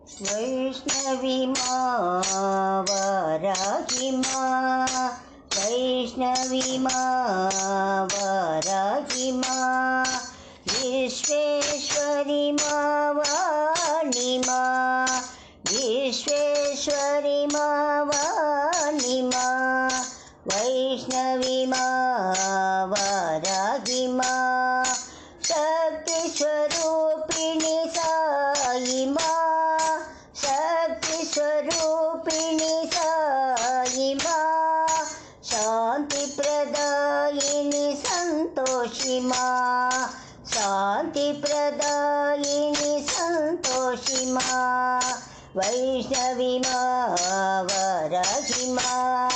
वैष्णवी मां वाराही मां, वैष्णवी मां वाराही मां, विश्वेश्वरी मां वाणी मां, विश्वेश्वरी मां वाणी मां, वैष्णवी मां वाराही मां, शक्तिस्वरूपिणी साई मां, शक्तिस्वरूपिणी साई मां, शान्तिप्रदायिनी सन्तोषी मां, शान्तिप्रदायिनी सन्तोषी मां, वैष्णवी मां वाराही मां,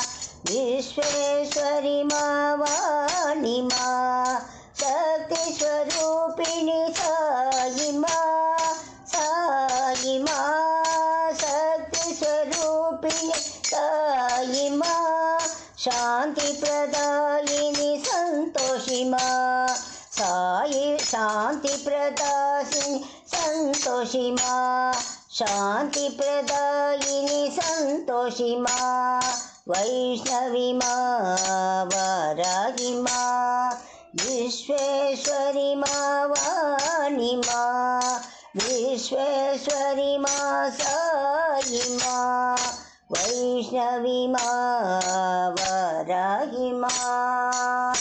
विश्वेश्वरी मां वाणी मां, शक्तिस्वरूपिणी साई मां, साई मां, शक्तिस्वरूपिणी साई मां, शान्तिप्रदायिनी सन्तोषी मां, साई शान्तिप्रदायिनी सन्तोषी मां, शान्तिप्रदायिनी सन्तोषी मां, वैष्णवी मां वाराही मां, विश्वेश्वरी मां वाणी मां, विश्वेश्वरी मां साई मां, वैष्णवी मां वाराही मां।